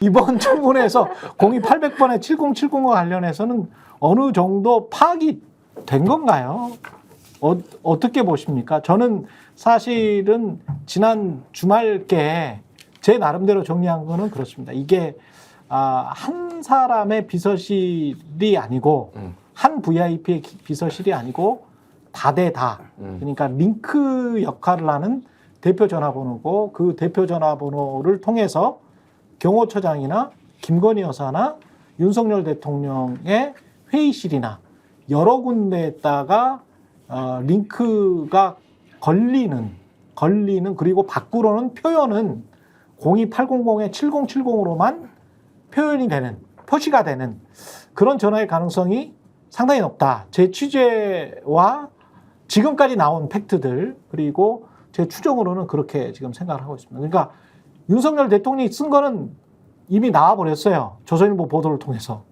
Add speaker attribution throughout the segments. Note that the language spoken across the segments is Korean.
Speaker 1: 이번 청문회에서 02800번의 7070과 관련해서는 어느 정도 파악이 된 건가요? 어떻게 보십니까? 저는 사실은 지난 주말께 제 나름대로 정리한 거는 그렇습니다. 이게 한 사람의 비서실이 아니고 한 VIP의 비서실이 아니고 다대다. 그러니까 링크 역할을 하는 대표 전화번호고 그 대표 전화번호를 통해서 경호처장이나 김건희 여사나 윤석열 대통령의 회의실이나 여러 군데에다가 링크가 걸리는 그리고 밖으로는 표현은 02800에 7070으로만 표현이 되는 표시가 되는 그런 전화의 가능성이 상당히 높다. 제 취재와 지금까지 나온 팩트들 그리고 제 추정으로는 그렇게 지금 생각을 하고 있습니다. 그러니까 윤석열 대통령이 쓴 거는 이미 나와버렸어요. 조선일보 보도를 통해서.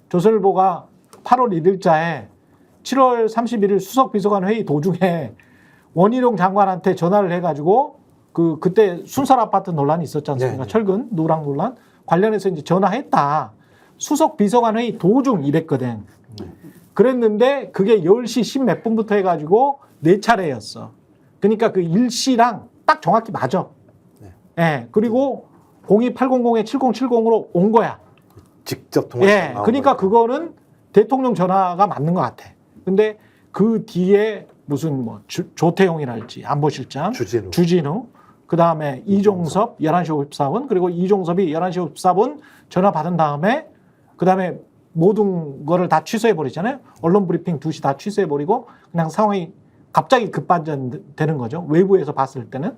Speaker 1: 조선일보가 8월 1일자에 7월 31일 수석비서관 회의 도중에 원희룡 장관한테 전화를 해가지고 그때 순살 아파트 논란이 있었지 않습니까?
Speaker 2: 네.
Speaker 1: 철근 노랑 논란 관련해서 이제 전화했다. 수석비서관 회의 도중 이랬거든. 그랬는데 그게 10시 10 몇 분부터 해가지고 4차례였어. 그러니까 그 일시랑 딱 정확히 맞아.
Speaker 2: 네.
Speaker 1: 예. 그리고 02800에 7070으로 온 거야.
Speaker 2: 직접 통화.
Speaker 1: 예. 그러니까 그거는 대통령 전화가 맞는 것 같아. 근데 그 뒤에 무슨 뭐 조태용이랄지 안보실장, 주진우, 그 다음에 이종섭 11시 54분, 그리고 이종섭이 11시 54분 전화 받은 다음에 그 다음에 모든 거를 다 취소해버리잖아요. 언론 브리핑 2시 다 취소해버리고 그냥 상황이 갑자기 급반전되는 거죠. 외부에서 봤을 때는.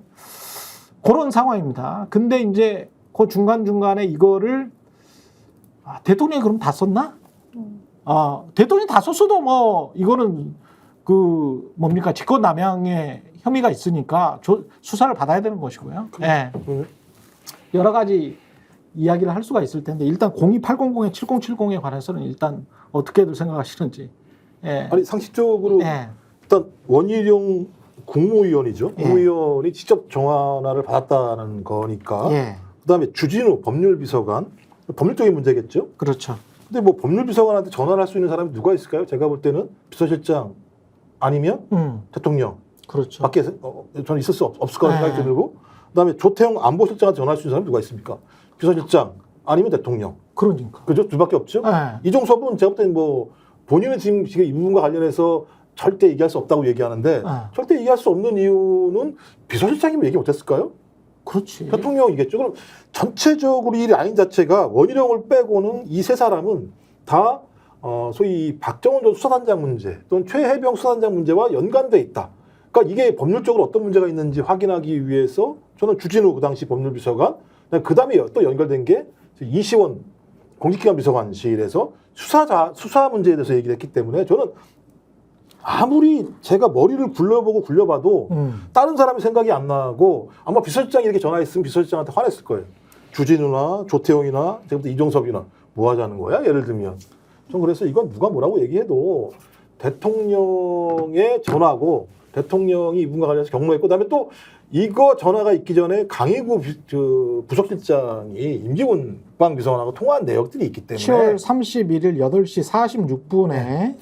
Speaker 1: 그런 상황입니다. 근데 이제 그 중간중간에 이거를 대통령이 그럼 다 썼나? 대통령이 다 썼어도 뭐 이거는 그 뭡니까 직권남용의 혐의가 있으니까 수사를 받아야 되는 것이고요. 예. 여러 가지 이야기를 할 수가 있을 텐데 일단 02800에 7070에 관해서는 일단 어떻게들 생각하시는지. 예.
Speaker 2: 아니 상식적으로
Speaker 1: 예.
Speaker 2: 일단 원희룡 국무위원이죠. 국무위원이 직접 전화를 받았다는 거니까.
Speaker 1: 예.
Speaker 2: 그다음에 주진우 법률비서관 법률적인 문제겠죠.
Speaker 1: 그렇죠.
Speaker 2: 근데 뭐 법률비서관한테 전화를 할 수 있는 사람이 누가 있을까요? 제가 볼 때는 비서실장 아니면 대통령.
Speaker 1: 그렇죠.
Speaker 2: 밖에 저는 있을 수 없을 거라는 생각이 들고 그다음에 조태용 안보실장한테 전화할 수 있는 사람이 누가 있습니까? 비서실장 아니면 대통령.
Speaker 1: 그러니까.
Speaker 2: 그죠? 둘밖에 없죠. 이종섭은 제가 볼 때는 뭐 본인은 지금 이 부분과 관련해서 절대 얘기할 수 없다고 얘기하는데 절대 얘기할 수 없는 이유는 비서실장이면 얘기 못했을까요?
Speaker 1: 그렇지.
Speaker 2: 대통령이겠죠. 그럼 전체적으로 이 라인 자체가 원희룡을 빼고는 이 세 사람은 다 소위 박정원 전 수사단장 문제 또는 최혜병 수사단장 문제와 연관돼 있다. 그러니까 이게 법률적으로 어떤 문제가 있는지 확인하기 위해서 저는 주진우 그 당시 법률비서관 그 다음에 또 연결된 게 이시원 공직기관 비서관실에서 수사 문제에 대해서 얘기를 했기 때문에 저는 아무리 제가 머리를 굴려봐도 다른 사람이 생각이 안 나고 아마 비서실장이 이렇게 전화했으면 비서실장한테 화냈을 거예요. 주진우나 조태용이나 지금부터 이종섭이나 뭐 하자는 거야? 예를 들면. 전 그래서 이건 누가 뭐라고 얘기해도 대통령의 전화고 대통령이 이분과 관련해서 경로했고 그다음에 또 이거 전화가 있기 전에 강희구 부속실장이 임기훈 국방비서관하고 통화한 내역들이 있기 때문에
Speaker 1: 10월 31일 8시 46분에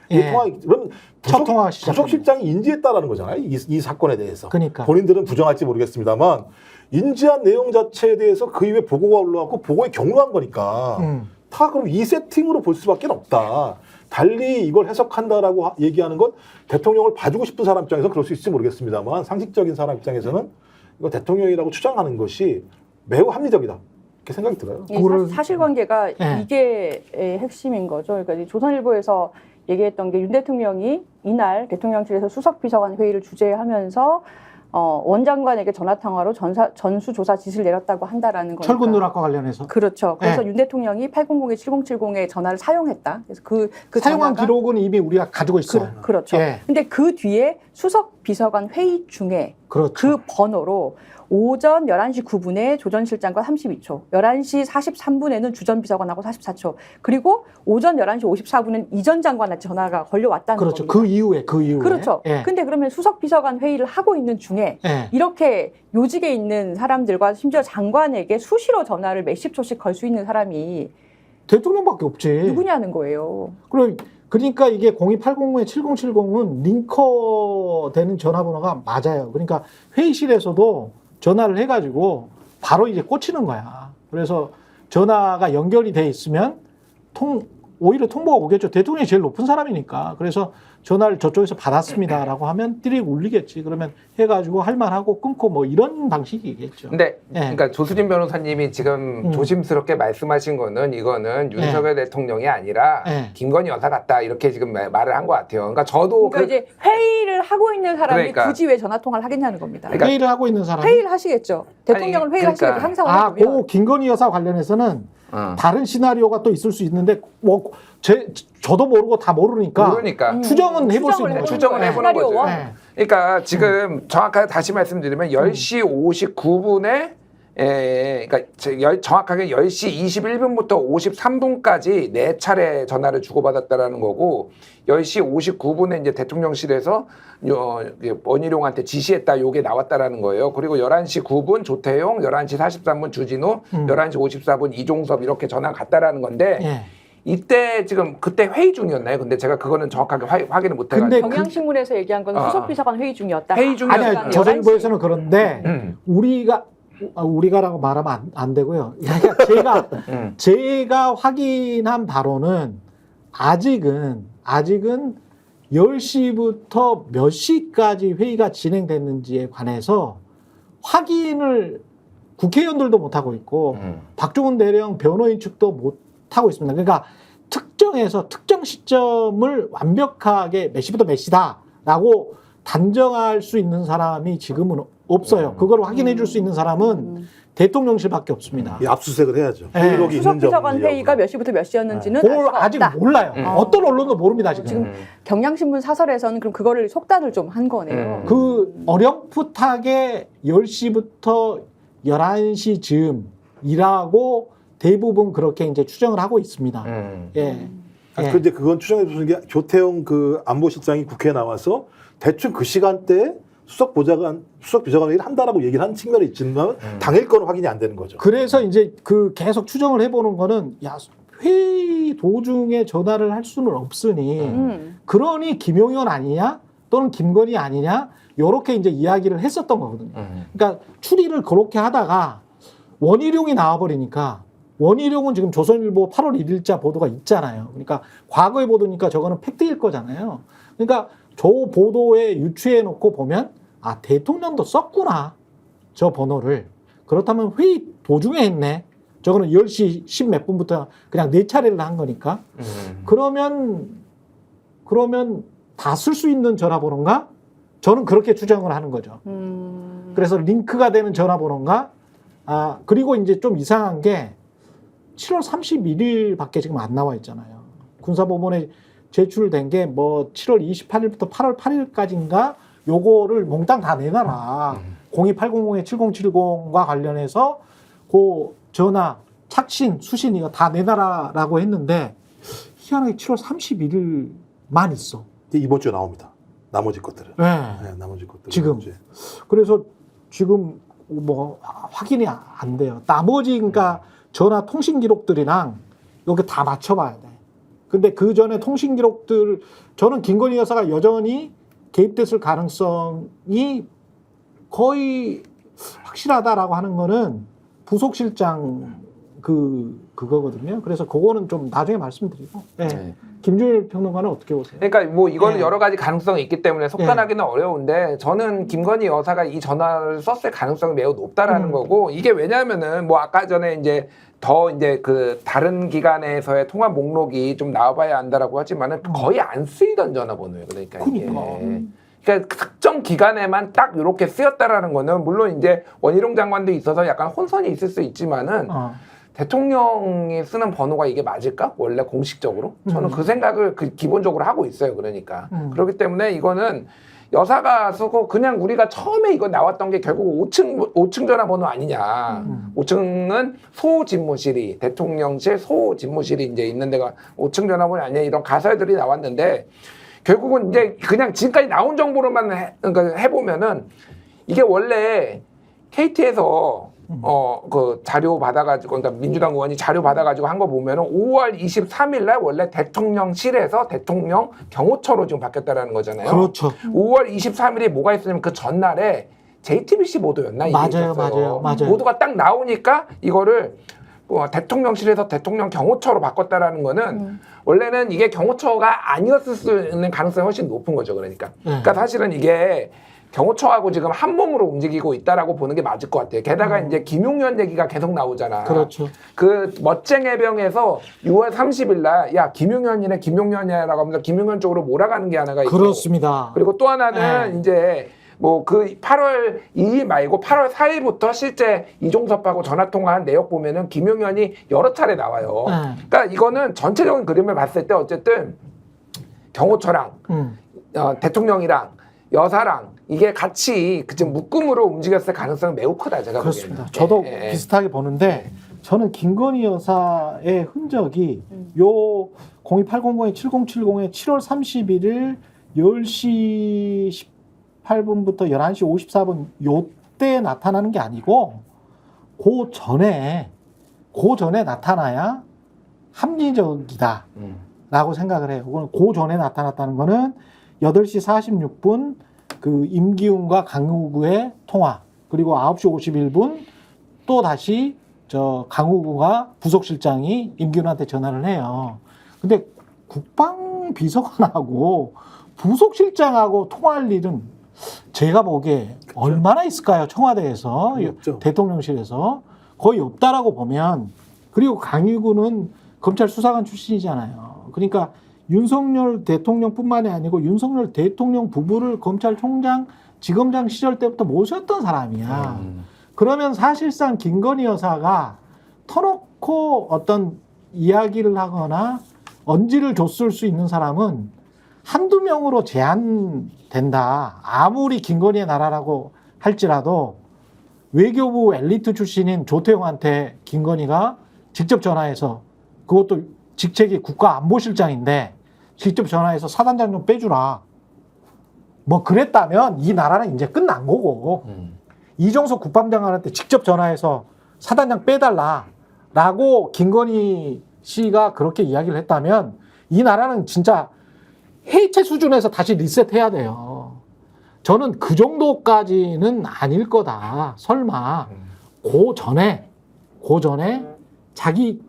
Speaker 2: 이 통화 그럼
Speaker 1: 첫 통화가 시작합니다.
Speaker 2: 부속실장이 인지했다라는 거잖아요. 이 사건에 대해서.
Speaker 1: 그러니까.
Speaker 2: 본인들은 부정할지 모르겠습니다만 인지한 내용 자체에 대해서 그 이후에 보고가 올라왔고 보고에 경로한 거니까 다 그럼 이 세팅으로 볼 수밖에 없다. 달리 이걸 해석한다라고 얘기하는 건 대통령을 봐주고 싶은 사람 입장에서는 그럴 수 있을지 모르겠습니다만 상식적인 사람 입장에서는 이거 대통령이라고 추정하는 것이 매우 합리적이다. 이렇게 생각이 들어요.
Speaker 3: 사실관계가 이게 핵심인 거죠. 그러니까 조선일보에서 얘기했던 게 윤 대통령이 이날 대통령실에서 수석비서관 회의를 주재하면서 원장관에게 전화통화로 전수조사 지시를 내렸다고 한다라는 거니까.
Speaker 1: 철근 누락과 관련해서.
Speaker 3: 그렇죠. 그래서 윤 대통령이 800에 7070의 전화를 사용했다. 그래서 그
Speaker 1: 사용한 기록은 이미 우리가 가지고 있어요.
Speaker 3: 그렇죠. 근데 그 뒤에 수석 비서관 회의 중에
Speaker 1: 그렇죠.
Speaker 3: 그 번호로 오전 11시 9분에 조전실장과 32초, 11시 43분에는 주전 비서관하고 44초, 그리고 오전 11시 54분은 이전 장관한테 전화가 걸려왔다는
Speaker 1: 그렇죠.
Speaker 3: 겁니다.
Speaker 1: 그 이후에.
Speaker 3: 그렇죠.
Speaker 1: 예.
Speaker 3: 근데 그러면 수석 비서관 회의를 하고 있는 중에
Speaker 1: 예.
Speaker 3: 이렇게 요직에 있는 사람들과 심지어 장관에게 수시로 전화를 몇십 초씩 걸 수 있는 사람이
Speaker 1: 대통령밖에 없지.
Speaker 3: 누구냐는 거예요.
Speaker 1: 그러니까 이게 02800에 7070은 링커 되는 전화번호가 맞아요. 그러니까 회의실에서도 전화를 해가지고 바로 이제 꽂히는 거야. 그래서 전화가 연결이 돼 있으면 오히려 통보가 오겠죠. 대통령이 제일 높은 사람이니까. 그래서 전화를 저쪽에서 받았습니다라고 하면 띠릭 울리겠지. 그러면 해가지고 할 말하고 끊고 뭐 이런 방식이겠죠.
Speaker 4: 근데
Speaker 1: 예.
Speaker 4: 그러니까 조수진 변호사님이 지금 조심스럽게 말씀하신 거는 이거는 윤석열 대통령이 아니라
Speaker 1: 예.
Speaker 4: 김건희 여사 같다 이렇게 지금 말을 한 것 같아요. 그러니까 저도
Speaker 3: 그러니까 이제 회의를 하고 있는 사람이
Speaker 4: 그러니까.
Speaker 3: 굳이 왜 전화 통화를 하겠냐는 겁니다.
Speaker 4: 그러니까
Speaker 1: 회의를 하고 있는 사람이
Speaker 3: 회의를 하시겠죠. 대통령은
Speaker 4: 아니,
Speaker 3: 회의를
Speaker 4: 그러니까.
Speaker 3: 하시겠죠. 상상을 해보면.
Speaker 1: 그 김건희 여사 관련해서는 다른 시나리오가 또 있을 수 있는데 뭐 저도 모르고 다 모르니까
Speaker 4: 모르니까
Speaker 1: 추정은 해볼 수 있는 거죠.
Speaker 4: 추정은 해보는
Speaker 3: 시나리오
Speaker 4: 거죠.
Speaker 3: 원.
Speaker 1: 네.
Speaker 4: 그러니까 지금 정확하게 다시 말씀드리면 10시 59분에 그러니까 정확하게 10시 21분부터 53분까지 4차례 전화를 주고받았다라는 거고 10시 59분에 이제 대통령실에서 원희룡한테 지시했다 요게 나왔다라는 거예요. 그리고 11시 9분 조태용, 11시 43분 주진우, 11시 54분 이종섭 이렇게 전화 갔다라는 건데
Speaker 1: 예.
Speaker 4: 이때 지금 그때 회의 중이었나요? 근데 제가 그거는 정확하게 확인을 못
Speaker 1: 근데
Speaker 4: 해가지고
Speaker 3: 경향신문에서 얘기한 건 수석비서관 회의 중이었다.
Speaker 4: 회의 중이었다.
Speaker 1: 아니야 조선일보에서는 그런데 우리가라고 말하면 안 되고요. 그러니까 제가 확인한 바로는 아직은 10시부터 몇 시까지 회의가 진행됐는지에 관해서 확인을 국회의원들도 못하고 있고 박종훈 대령 변호인 측도 못하고 있습니다. 그러니까 특정 시점을 완벽하게 몇 시부터 몇 시다라고 단정할 수 있는 사람이 지금은 없어요. 그걸 확인해 줄 수 있는 사람은 대통령실밖에 없습니다.
Speaker 2: 이 압수수색을 해야죠.
Speaker 1: 네.
Speaker 2: 회의록이 있는지
Speaker 3: 수석비서관
Speaker 2: 없는지
Speaker 3: 회의가 몇 시부터 몇 시였는지는 알
Speaker 1: 그걸
Speaker 3: 수가
Speaker 1: 아직
Speaker 3: 없다.
Speaker 1: 몰라요. 어떤 언론도 모릅니다 지금.
Speaker 3: 지금 경향신문 사설에서는 그럼 그거를 속단을 좀 한 거네요.
Speaker 1: 그 어렴풋하게 10시부터 11시 즈음이라고 대부분 그렇게 이제 추정을 하고 있습니다. 예.
Speaker 2: 근데 그건 추정해 주는 게 조태용 그 안보실장이 국회에 나와서 대충 그 시간대에 수석 비서관 회의를 한다라고 얘기를 한 측면이 있지만 당일 거는 확인이 안 되는 거죠.
Speaker 1: 그래서 이제 그 계속 추정을 해보는 거는 회의 도중에 전화를 할 수는 없으니 그러니 김용현 아니냐 또는 김건희 아니냐 요렇게 이제 이야기를 했었던 거거든요. 그러니까 추리를 그렇게 하다가 원희룡이 나와버리니까 원희룡은 지금 조선일보 8월 1일자 보도가 있잖아요. 그러니까 과거의 보도니까 저거는 팩트일 거잖아요. 그러니까 저 보도에 유추해 놓고 보면 대통령도 썼구나 저 번호를. 그렇다면 회의 도중에 했네. 저거는 10시 10 몇 분부터 그냥 4차례를 한 거니까. 그러면 다 쓸 수 있는 전화번호인가? 저는 그렇게 추정을 하는 거죠. 그래서 링크가 되는 전화번호인가? 그리고 이제 좀 이상한 게 7월 31일밖에 지금 안 나와 있잖아요. 군사법원에 제출된 게 뭐 7월 28일부터 8월 8일까지인가 요거를 몽땅 다 내놔라. 02800에 7070과 관련해서 그 전화, 착신, 수신 이거 다 내놔라라고 했는데 희한하게 7월 31일만 있어.
Speaker 2: 이번 주에 나옵니다. 나머지 것들은.
Speaker 1: 네.
Speaker 2: 네, 나머지 것들은.
Speaker 1: 지금. 그래서 지금 뭐 확인이 안 돼요. 나머지 그러니까 전화 통신 기록들이랑 여기 다 맞춰봐야 돼. 근데 그 전에 통신 기록들 저는 김건희 여사가 여전히 개입됐을 가능성이 거의 확실하다라고 하는 거는 부속실장 그거거든요. 그래서 그거는 좀 나중에 말씀드리고. 네. 김준일 평론가는 어떻게 보세요?
Speaker 4: 그러니까 뭐 이거는
Speaker 1: 네.
Speaker 4: 여러 가지 가능성이 있기 때문에 속단하기는 어려운데 저는 김건희 여사가 이 전화를 썼을 가능성이 매우 높다라는 거고 이게 왜냐하면은 뭐 아까 전에 이제 더 이제 그 다른 기관에서의 통화 목록이 좀 나와봐야 한다라고 하지만은 거의 안 쓰이던 전화번호예요. 그러니까 이게. 그러니까 특정 기간에만 딱 이렇게 쓰였다라는 거는 물론 이제 원희룡 장관도 있어서 약간 혼선이 있을 수 있지만은 대통령이 쓰는 번호가 이게 맞을까? 원래 공식적으로? 저는 그 생각을 기본적으로 하고 있어요. 그러니까. 그렇기 때문에 이거는 여사가 쓰고 그냥 우리가 처음에 이거 나왔던 게 결국 5층 전화번호 아니냐. 5층은 소집무실이 대통령실 소집무실이 이제 있는 데가 5층 전화번호 아니냐 이런 가설들이 나왔는데 결국은 이제 그냥 지금까지 나온 정보로만 그러니까 해보면은 이게 원래 KT에서 그 자료 받아가지고, 그러니까 민주당 의원이 자료 받아가지고 한 거 보면은 5월 23일 날 원래 대통령실에서 대통령 경호처로 지금 바뀌었다라는 거잖아요.
Speaker 1: 그렇죠.
Speaker 4: 5월 23일에 뭐가 있었냐면 그 전날에 JTBC 보도였나? 이게
Speaker 1: 맞아요,
Speaker 4: 있었어요.
Speaker 1: 맞아요.
Speaker 4: 보도가 딱 나오니까 이거를 대통령실에서 대통령 경호처로 바꿨다라는 거는 원래는 이게 경호처가 아니었을 수 있는 가능성이 훨씬 높은 거죠. 그러니까 사실은 이게 경호처하고 지금 한 몸으로 움직이고 있다라고 보는 게 맞을 것 같아요. 게다가 이제 김용현 얘기가 계속 나오잖아.
Speaker 1: 그렇죠.
Speaker 4: 그 멋쟁 해병에서 6월 30일 날 야 김용현이네 김용현이라고 하면서 김용현 쪽으로 몰아가는 게 하나가 있고.
Speaker 1: 그렇습니다.
Speaker 4: 그리고 또 하나는 이제 뭐 그 8월 2일 말고 8월 4일부터 실제 이종섭하고 전화 통화한 내역 보면은 김용현이 여러 차례 나와요. 그러니까 이거는 전체적인 그림을 봤을 때 어쨌든 경호처랑 대통령이랑 여사랑 이게 같이 지금 묶음으로 움직였을 가능성은 매우 크다 제가
Speaker 1: 그렇습니다.
Speaker 4: 보기에는.
Speaker 1: 저도 비슷하게 보는데 저는 김건희 여사의 흔적이 요 02800-7070의 7월 31일 10시 18분부터 11시 54분 요때 나타나는 게 아니고 그 전에 나타나야 합리적이다 라고 생각을 해요. 그 전에 나타났다는 거는 8시 46분 그 임기훈과 강우구의 통화, 그리고 9시 51분 또 다시 저 강우구가 부속실장이 임기훈한테 전화를 해요. 근데 국방비서관하고 부속실장하고 통화할 일은 제가 보기에 얼마나 있을까요? 청와대에서,
Speaker 2: 없죠.
Speaker 1: 대통령실에서 거의 없다라고 보면, 그리고 강우구는 검찰 수사관 출신이잖아요. 그러니까 윤석열 대통령뿐만이 아니고 윤석열 대통령 부부를 검찰총장, 지검장 시절 때부터 모셨던 사람이야. 그러면 사실상 김건희 여사가 터놓고 어떤 이야기를 하거나 언지를 줬을 수 있는 사람은 한두 명으로 제한된다. 아무리 김건희의 나라라고 할지라도 외교부 엘리트 출신인 조태용한테 김건희가 직접 전화해서, 그것도 직책이 국가안보실장인데 직접 전화해서 사단장 좀 빼주라. 뭐 그랬다면 이 나라는 이제 끝난 거고, 이종석 국방장관한테 직접 전화해서 사단장 빼달라라고 김건희 씨가 그렇게 이야기를 했다면 이 나라는 진짜 해체 수준에서 다시 리셋해야 돼요. 저는 그 정도까지는 아닐 거다. 설마 그 전에 자기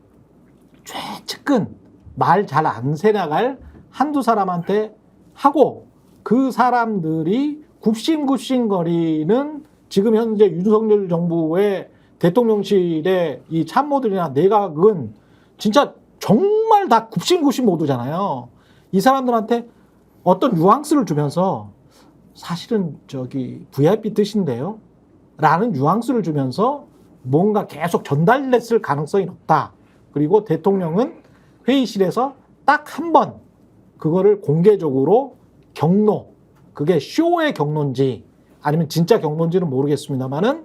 Speaker 1: 최측근 말 잘 안 새나갈 한두 사람한테 하고, 그 사람들이 굽신굽신거리는 지금 현재 윤석열 정부의 대통령실의 이 참모들이나 내각은 진짜 정말 다 굽신굽신 모드잖아요. 이 사람들한테 어떤 뉘앙스를 주면서 사실은 저기 VIP 뜻인데요 라는 뉘앙스를 주면서 뭔가 계속 전달됐을 가능성이 높다. 그리고 대통령은 회의실에서 딱 한 번 그거를 공개적으로 경로, 그게 쇼의 경로인지 아니면 진짜 경로인지는 모르겠습니다만은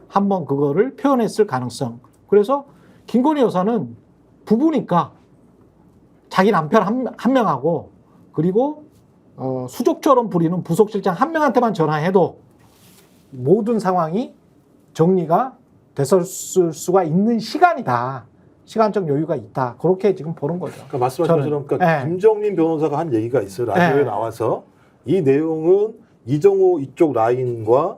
Speaker 1: 한번 그거를 표현했을 가능성. 그래서 김건희 여사는 부부니까 자기 남편 한 명하고, 그리고 수족처럼 부리는 부속실장 한 명한테만 전화해도 모든 상황이 정리가 됐을 수가 있는 시간이다. 시간적 여유가 있다. 그렇게 지금 보는 거죠.
Speaker 2: 그러니까 말씀하신 것처럼 그러니까 김정민 변호사가 한 얘기가 있어요. 라디오에 나와서 이 내용은 이정호 이쪽 라인과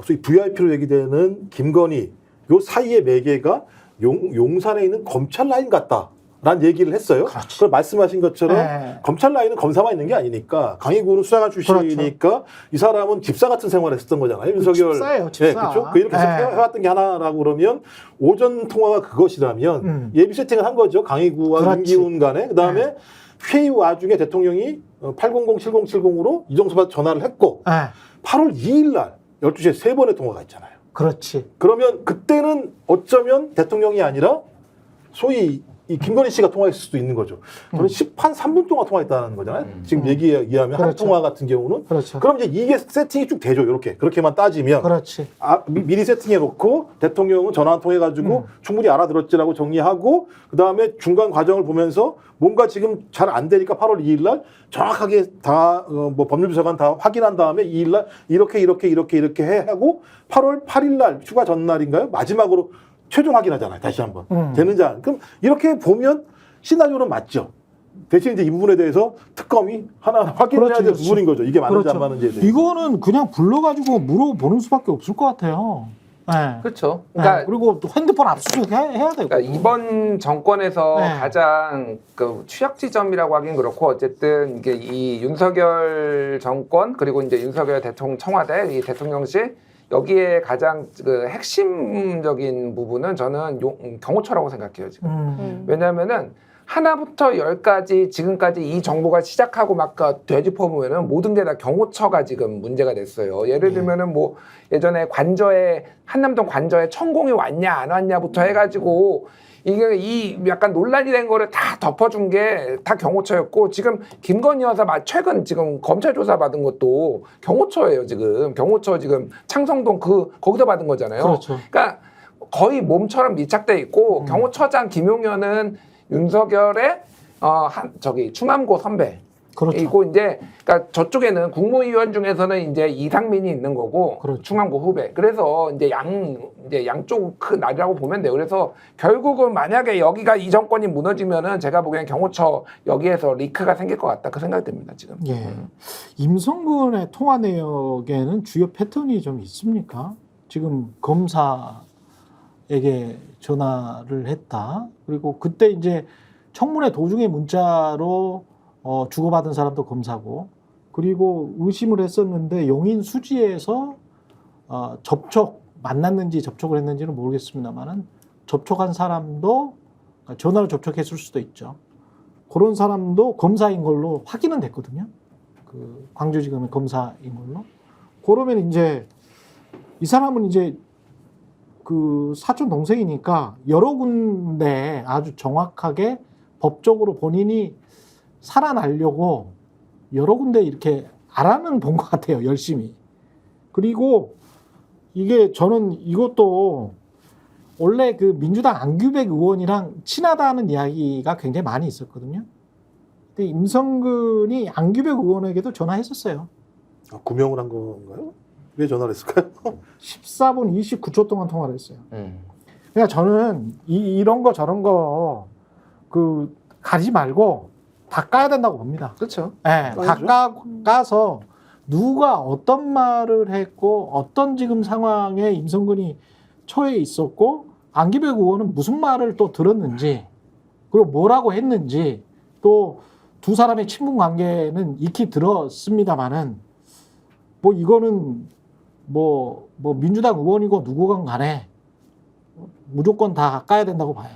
Speaker 2: 소위 VIP로 얘기되는 김건희 요 사이의 매개가 용산에 있는 검찰 라인 같다. 라는 얘기를 했어요. 그걸 말씀하신 것처럼 검찰 라인은 검사만 있는 게 아니니까 강희구는 수사관 출신이니까 이 사람은 집사 같은 생활을 했었던 거잖아요. 윤석열.
Speaker 1: 집사예요, 집사.
Speaker 2: 그렇죠. 그 일을 계속 해왔던 게 하나라고 그러면 오전 통화가 그것이라면 예비 세팅을 한 거죠. 강희구와 임기훈 간에. 그다음에 회의 와중에 대통령이 800-7070으로 이종섭한테 전화를 했고 8월 2일 날 12시에 3번의 통화가 있잖아요.
Speaker 1: 그렇지.
Speaker 2: 그러면 그때는 어쩌면 대통령이 아니라 소위 이 김건희 씨가 통화했을 수도 있는 거죠. 저는 3분 동안 통화했다는 거잖아요. 지금 얘기에 의하면 한
Speaker 1: 그렇죠.
Speaker 2: 통화 같은 경우는.
Speaker 1: 그렇죠.
Speaker 2: 그럼 이제 이게 세팅이 쭉 되죠. 이렇게. 그렇게만 따지면.
Speaker 1: 그렇지.
Speaker 2: 미리 세팅해 놓고 대통령은 전화 한 통 해가지고 충분히 알아들었지라고 정리하고 그다음에 중간 과정을 보면서 뭔가 지금 잘 안 되니까 8월 2일 날 정확하게 다 뭐 법률비서관 다 확인한 다음에 2일 날 이렇게 해 하고 8월 8일 날 휴가 전날인가요? 마지막으로 최종 확인하잖아요. 다시 한번. 되는지 안. 그럼 이렇게 보면 시나리오는 맞죠. 대신 이제 이 부분에 대해서 특검이 하나하나 확인을 해야 될 부분인 거죠. 이게 맞는지 안 맞는지에 대해서.
Speaker 1: 이거는 그냥 불러가지고 물어보는 수밖에 없을 것 같아요. 네.
Speaker 4: 그렇죠. 그러니까
Speaker 1: 네. 그리고 또 핸드폰 압수수색 해야 되고.
Speaker 4: 그러니까 이번 정권에서
Speaker 1: 네.
Speaker 4: 가장 그 취약 지점이라고 하긴 그렇고 어쨌든 이게 이 윤석열 정권 그리고 이제 윤석열 대통령 청와대 이 대통령실 여기에 가장 그 핵심적인 부분은 저는 경호처라고 생각해요 지금. 왜냐하면은 하나부터 열까지 지금까지 이 정부가 시작하고 막 되짚어보면은 모든 게 다 경호처가 지금 문제가 됐어요. 예를 들면은 뭐 예전에 관저에 한남동 관저에 천공이 왔냐 안 왔냐부터 해가지고 이게 이 약간 논란이 된 거를 다 덮어준 게 다 경호처였고 지금 김건희 여사 최근 지금 검찰 조사 받은 것도 경호처예요 지금. 경호처 지금 창성동 거기서 받은 거잖아요.
Speaker 1: 그렇죠.
Speaker 4: 그러니까 거의 몸처럼 밀착돼 있고 경호처장 김용현은 윤석열의 충암고 선배.
Speaker 1: 그렇죠.
Speaker 4: 이고 이제 그러니까 저쪽에는 국무위원 중에서는 이제 이상민이 있는 거고
Speaker 1: 그렇죠.
Speaker 4: 충암고 후배. 그래서 이제 양쪽 큰 날이라고 보면 돼요. 그래서 결국은 만약에 여기가 이 정권이 무너지면은 제가 보기엔 경호처 여기에서 리크가 생길 것 같다 그 생각이 듭니다 지금.
Speaker 1: 예. 임성근의 통화 내역에는 주요 패턴이 좀 있습니까? 지금 검사에게 전화를 했다. 그리고 그때 이제 청문회 도중에 문자로 주고받은 사람도 검사고, 그리고 의심을 했었는데 용인 수지에서 만났는지 접촉을 했는지는 모르겠습니다만은 접촉한 사람도 전화로 접촉했을 수도 있죠. 그런 사람도 검사인 걸로 확인은 됐거든요. 그 광주지검의 검사인 걸로. 그러면 이제 이 사람은 이제 그 사촌 동생이니까 여러 군데 아주 정확하게 법적으로 본인이 살아나려고 여러 군데 이렇게 알아는 본 것 같아요. 열심히. 그리고 이게 저는 이것도 원래 그 민주당 안규백 의원이랑 친하다는 이야기가 굉장히 많이 있었거든요. 근데 임성근이 안규백 의원에게도 전화했었어요.
Speaker 2: 구명을 한 건가요? 왜 전화를 했을까요?
Speaker 1: 14분 29초 동안 통화를 했어요. 그러니까 저는 이런 거 저런 거 가지 말고 다 까야 된다고 봅니다.
Speaker 4: 그렇죠.
Speaker 1: 네, 다 까서 누가 어떤 말을 했고 어떤 지금 상황에 임성근이 처해 있었고 안기백 의원은 무슨 말을 또 들었는지 그리고 뭐라고 했는지 또 두 사람의 친분 관계는 익히 들었습니다만은 뭐 이거는 뭐 민주당 의원이고 누구건 간에 무조건 다 까야 된다고 봐요.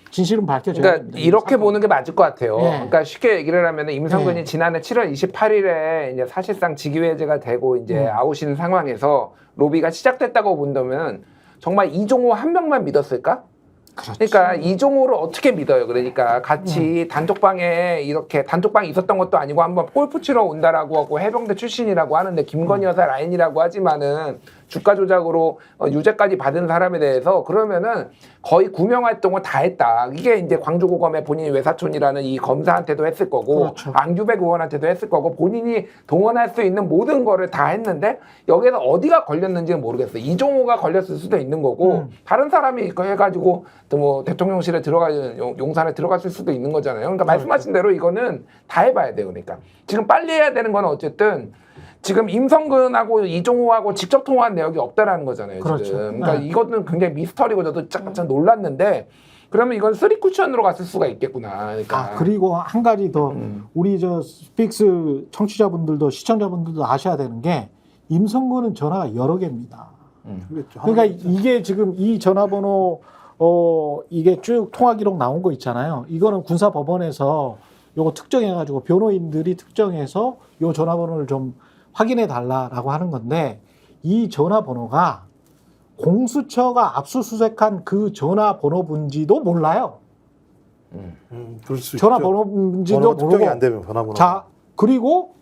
Speaker 1: 진실은 밝혀져야
Speaker 4: 그러니까
Speaker 1: 됩니다.
Speaker 4: 이렇게 보는 게 맞을 것 같아요.
Speaker 1: 예.
Speaker 4: 그러니까 쉽게 얘기를 하면 임성근이
Speaker 1: 예.
Speaker 4: 지난해 7월 28일에 이제 사실상 직위해제가 되고 이제 아웃인 상황에서 로비가 시작됐다고 본다면 정말 이종호 한 명만 믿었을까?
Speaker 1: 그렇죠.
Speaker 4: 그러니까 이종호를 어떻게 믿어요? 그러니까 같이 단톡방에 이렇게 단톡방이 있었던 것도 아니고 한번 골프 치러 온다라고 하고 해병대 출신이라고 하는데 김건희 여사 라인이라고 하지만은 주가 조작으로 유죄까지 받은 사람에 대해서 그러면은 거의 구명 활동을 다 했다. 이게 이제 광주고검의 본인이 외사촌이라는 이 검사한테도 했을 거고
Speaker 1: 그렇죠.
Speaker 4: 안규백 의원한테도 했을 거고 본인이 동원할 수 있는 모든 거를 다 했는데 여기에서 어디가 걸렸는지는 모르겠어요. 이종호가 걸렸을 수도 있는 거고 다른 사람이 이거 해가지고 또 뭐 대통령실에 용산에 들어갔을 수도 있는 거잖아요. 그러니까 말씀하신 대로 이거는 다 해봐야 돼요. 그러니까 지금 빨리 해야 되는 건 어쨌든 지금 임성근하고 이종호하고 직접 통화한 내역이 없다라는 거잖아요.
Speaker 1: 그렇죠.
Speaker 4: 지금. 그러니까
Speaker 1: 네.
Speaker 4: 이거는 굉장히 미스터리고 저도 참 놀랐는데 그러면 이건 3쿠션으로 갔을 수가 있겠구나. 그러니까.
Speaker 1: 그리고 한 가지 더 우리 스픽스 청취자분들도 시청자분들도 아셔야 되는 게 임성근은 전화가 여러 개입니다.
Speaker 2: 그렇죠.
Speaker 1: 그러니까 이게 지금 이 전화번호 이게 쭉 통화 기록 나온 거 있잖아요. 이거는 군사법원에서 요거 특정해가지고 변호인들이 특정해서 요 전화번호를 좀 확인해 달라라고 하는 건데 이 전화번호가 공수처가 압수수색한 그 전화번호분지도 몰라요.
Speaker 2: 그럴 수
Speaker 1: 전화번호인지도
Speaker 2: 번호가 특정이
Speaker 1: 모르고.
Speaker 2: 안 되면 전화번호.
Speaker 1: 자, 그리고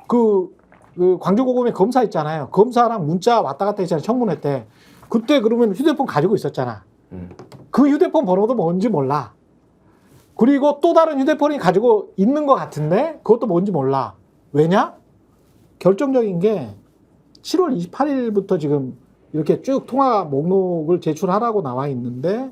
Speaker 1: 그 광주고검에 검사 있잖아요. 검사랑 문자 왔다 갔다 했잖아요. 청문회 때. 그때 그러면 휴대폰 가지고 있었잖아. 그 휴대폰 번호도 뭔지 몰라. 그리고 또 다른 휴대폰이 가지고 있는 것 같은데 그것도 뭔지 몰라. 왜냐? 결정적인 게 7월 28일부터 지금 이렇게 쭉 통화 목록을 제출하라고 나와 있는데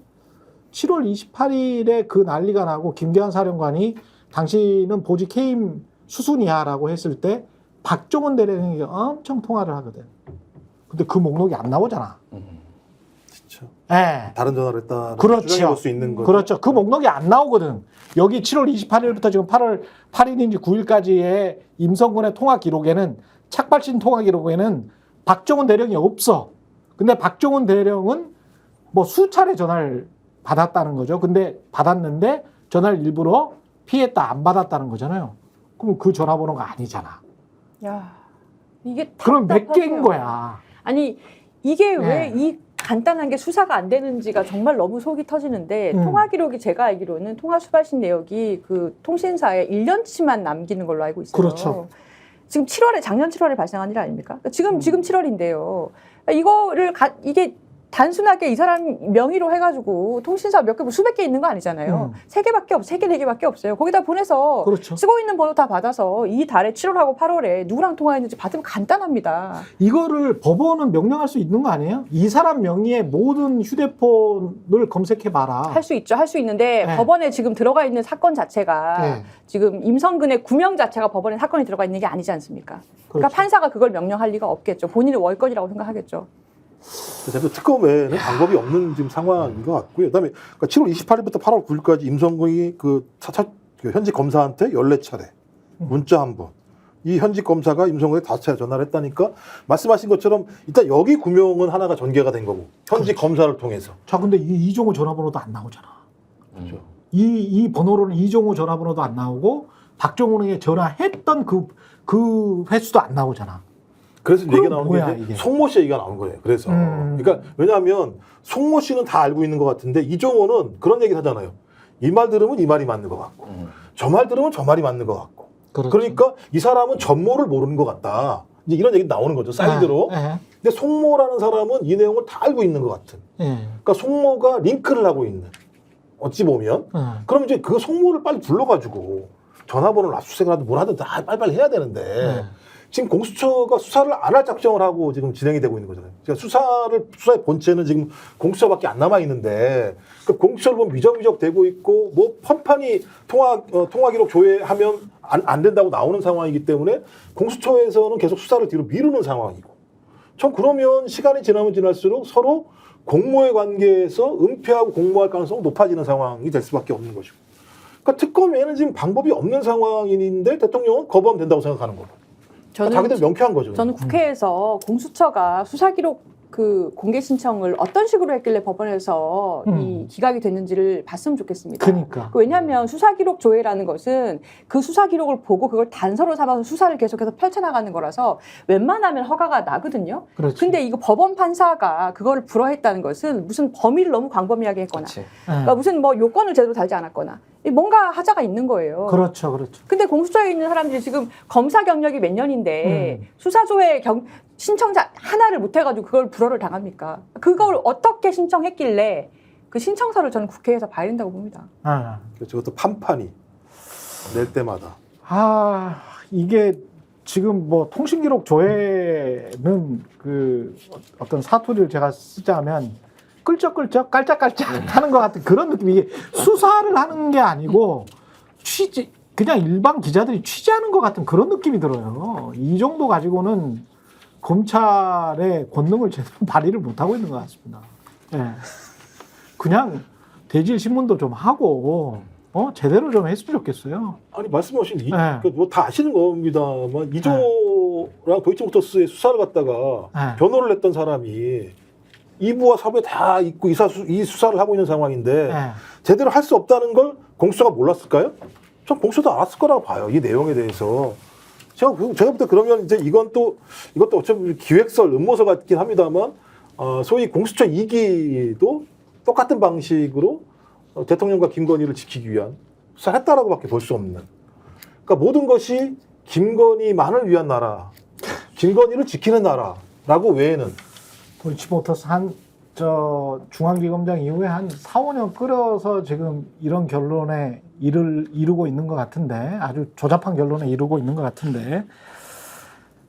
Speaker 1: 7월 28일에 그 난리가 나고 김기환 사령관이 당신은 보직 해임 수순이야라고 했을 때 박종원 대령이 엄청 통화를 하거든. 근데 그 목록이 안 나오잖아.
Speaker 2: 그렇죠.
Speaker 1: 예.
Speaker 2: 다른 전화를 했다.
Speaker 1: 그렇죠.
Speaker 2: 수 있는 거죠.
Speaker 1: 그렇죠. 그 목록이 안 나오거든. 여기 7월 28일부터 지금 8월 8일인지 9일까지의 임성근의 통화 기록에는 착발신 통화 기록에는 박종원 대령이 없어. 근데 박종원 대령은 뭐 수차례 전화를 받았다는 거죠. 근데 받았는데 전화를 일부러 피했다, 안 받았다는 거잖아요. 그럼 그 전화번호가 아니잖아.
Speaker 3: 야, 이게
Speaker 1: 그럼 몇
Speaker 3: 답답하네요.
Speaker 1: 개인 거야.
Speaker 3: 아니 이게 왜
Speaker 1: 네.
Speaker 3: 이 간단한 게 수사가 안 되는지가 정말 너무 속이 터지는데 통화 기록이 제가 알기로는 통화 수발신 내역이 그 통신사에 1년치만 남기는 걸로 알고 있어요.
Speaker 1: 그렇죠.
Speaker 3: 지금 7월에 작년 7월에 발생한 일 아닙니까? 지금 7월인데요. 이거를 이게 단순하게 이 사람 명의로 해가지고 통신사 몇 개, 수백 개 있는 거 아니잖아요. 세 개밖에 없, 세 개, 네 개밖에 없어요. 거기다 보내서
Speaker 1: 그렇죠.
Speaker 3: 쓰고 있는 번호 다 받아서 이 달에 7월하고 8월에 누구랑 통화했는지 받으면 간단합니다.
Speaker 1: 이거를 법원은 명령할 수 있는 거 아니에요? 이 사람 명의의 모든 휴대폰을 검색해봐라.
Speaker 3: 할 수 있죠. 할 수 있는데
Speaker 1: 네.
Speaker 3: 법원에 지금 들어가 있는 사건 자체가
Speaker 1: 네.
Speaker 3: 지금 임성근의 구명 자체가 법원에 사건이 들어가 있는 게 아니지 않습니까? 그러니까
Speaker 1: 그렇죠.
Speaker 3: 판사가 그걸 명령할 리가 없겠죠. 본인의 월권이라고 생각하겠죠.
Speaker 2: 그래서 특검 외에는 방법이 없는 지금 상황인 것 같고요. 그다음에 그러니까 7월 28일부터 8월 9일까지 임성근이 그 현직 검사한테 14차례 문자 한 번. 이 현직 검사가 임성근에 5차례 전화를 했다니까 말씀하신 것처럼 일단 여기 구명은 하나가 전개가 된 거고 현직
Speaker 1: 그렇죠.
Speaker 2: 검사를 통해서.
Speaker 1: 자, 근데 이 이종호 전화번호도 안 나오잖아.
Speaker 2: 그렇죠.
Speaker 1: 이 번호로는 이종호 전화번호도 안 나오고 박종훈에게 전화했던 그 횟수도 안 나오잖아.
Speaker 2: 그래서
Speaker 1: 그럼
Speaker 2: 얘기가 나오는
Speaker 1: 뭐야,
Speaker 2: 게
Speaker 1: 이게?
Speaker 2: 송모 씨 얘기가 나온 거예요. 그래서 그러니까 왜냐하면 송모 씨는 다 알고 있는 것 같은데 이종호는 그런 얘기를 하잖아요. 이 말 들으면 이 말이 맞는 것 같고 저 말 들으면 저 말이 맞는 것 같고
Speaker 1: 그렇죠.
Speaker 2: 그러니까 이 사람은 전모를 모르는 것 같다. 이제 이런 얘기 나오는 거죠. 사이드로. 근데 송모라는 사람은 이 내용을 다 알고 있는 것 같은. 그러니까 송모가 링크를 하고 있는. 어찌 보면. 그럼 이제 그 송모를 빨리 불러가지고 전화번호를 압수수색을 하든 뭘 하든 다 빨리빨리 해야 되는데 지금 공수처가 수사를 안 할 작정을 하고 지금 진행이 되고 있는 거잖아요. 그러니까 수사의 본체는 지금 공수처밖에 안 남아 있는데 그 공수처를 보면 미적미적 되고 있고 뭐 펀판이 통화 기록 조회하면 안 된다고 나오는 상황이기 때문에 공수처에서는 계속 수사를 뒤로 미루는 상황이고. 전 그러면 시간이 지나면 지날수록 서로 공모의 관계에서 은폐하고 공모할 가능성이 높아지는 상황이 될 수밖에 없는 것이고. 그러니까 특검에는 지금 방법이 없는 상황인데 대통령은 거부하면 된다고 생각하는 거고. 자기들 명쾌한 거죠.
Speaker 3: 저는 국회에서 공수처가 수사 기록 그 공개 신청을 어떤 식으로 했길래 법원에서 이 기각이 됐는지를 봤으면 좋겠습니다.
Speaker 1: 그러니까.
Speaker 3: 왜냐하면 수사 기록 조회라는 것은 그 수사 기록을 보고 그걸 단서로 삼아서 수사를 계속해서 펼쳐나가는 거라서 웬만하면 허가가 나거든요.
Speaker 1: 그렇죠.
Speaker 3: 근데 이거 법원 판사가 그걸 불허했다는 것은 무슨 범위를 너무 광범위하게 했거나 그러니까 무슨 뭐 요건을 제대로 달지 않았거나 뭔가 하자가 있는 거예요.
Speaker 1: 그렇죠. 그렇죠.
Speaker 3: 근데 공수처에 있는 사람들이 지금 검사 경력이 몇 년인데 수사조회 신청자 하나를 못 해가지고 그걸 불허를 당합니까? 그걸 어떻게 신청했길래 그 신청서를 저는 국회에서 봐야 된다고 봅니다.
Speaker 2: 저것도 판판이 낼 때마다.
Speaker 1: 이게 지금 뭐 통신기록 조회는 그 어떤 사투리를 제가 쓰자면 끌적끌적 깔짝깔짝 하는 것 같은 그런 느낌. 이게 수사를 하는 게 아니고 그냥 일반 기자들이 취재하는 것 같은 그런 느낌이 들어요. 이 정도 가지고는 검찰의 권능을 제대로 발휘를 못하고 있는 것 같습니다. 그냥 대질 신문도 좀 하고 제대로 좀 했으면 좋겠어요.
Speaker 2: 아니 말씀하신 뭐 다 아시는 겁니다만 이종호랑 도이치모터스의 수사를 갖다가 변호를 했던 사람이 2부와 4부에 다 있고 이 수사를 하고 있는 상황인데 제대로 할 수 없다는 걸 공수처가 몰랐을까요? 전 공수처도 알았을 거라고 봐요. 이 내용에 대해서. 제가 볼 때 그러면 이제 이것도 어차피 기획설, 음모설 같긴 합니다만 소위 공수처 2기도 똑같은 방식으로 대통령과 김건희를 지키기 위한 수사를 했다라고밖에 볼 수 없는. 그러니까 모든 것이 김건희만을 위한 나라, 김건희를 지키는 나라라고 외에는
Speaker 1: 도이치모터스 중앙지검장 이후에 한 4, 5년 끌어서 지금 이런 결론에 이르고 있는 것 같은데, 아주 조잡한 결론에 이르고 있는 것 같은데,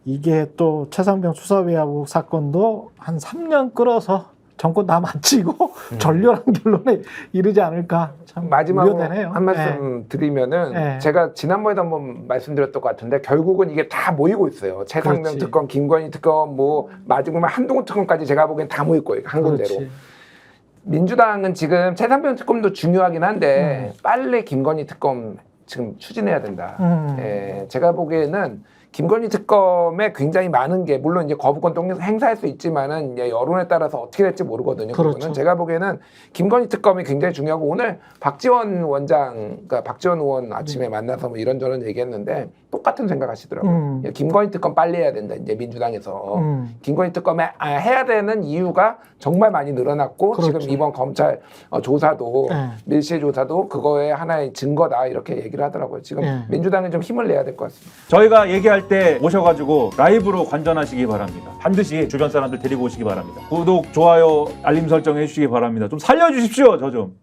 Speaker 1: 이게 또 최상병 수사위하고 사건도 한 3년 끌어서 정권 다 마치고 전렬한 결론에 이르지 않을까 참
Speaker 4: 마지막으로
Speaker 1: 우려되네요.
Speaker 4: 한 말씀 드리면은
Speaker 1: 네.
Speaker 4: 제가 지난번에도 한번 말씀드렸던 것 같은데 결국은 이게 다 모이고 있어요. 최상병
Speaker 1: 그렇지.
Speaker 4: 특검, 김건희 특검, 뭐 마지막에 한동훈 특검까지 제가 보기엔 다 모일 거예요. 한 군데로.
Speaker 1: 그렇지.
Speaker 4: 민주당은 지금 최상병 특검도 중요하긴 한데 빨리 김건희 특검 지금 추진해야 된다. 예, 제가 보기에는 김건희 특검에 굉장히 많은 게 물론 이제 거부권도 행사할 수 있지만은 이제 여론에 따라서 어떻게 될지 모르거든요.
Speaker 1: 그렇죠.
Speaker 4: 그거는 제가 보기에는 김건희 특검이 굉장히 중요하고 오늘 박지원 원장, 그러니까 박지원 의원 아침에 만나서 뭐 이런저런 얘기했는데 똑같은 생각하시더라고요. 김건희 특검 빨리 해야 된다. 이제 민주당에서 김건희 특검에 해야 되는 이유가 정말 많이 늘어났고
Speaker 1: 그렇죠.
Speaker 4: 지금 이번 검찰 조사도
Speaker 1: 네.
Speaker 4: 밀실 조사도 그거의 하나의 증거다 이렇게 얘기를 하더라고요. 지금
Speaker 1: 네.
Speaker 4: 민주당이 좀 힘을 내야 될 것 같습니다.
Speaker 5: 저희가 얘기할 때 오셔가지고 라이브로 관전하시기 바랍니다. 반드시 주변 사람들 데리고 오시기 바랍니다. 구독, 좋아요, 알림 설정 해주시기 바랍니다. 좀 살려주십시오, 저 좀.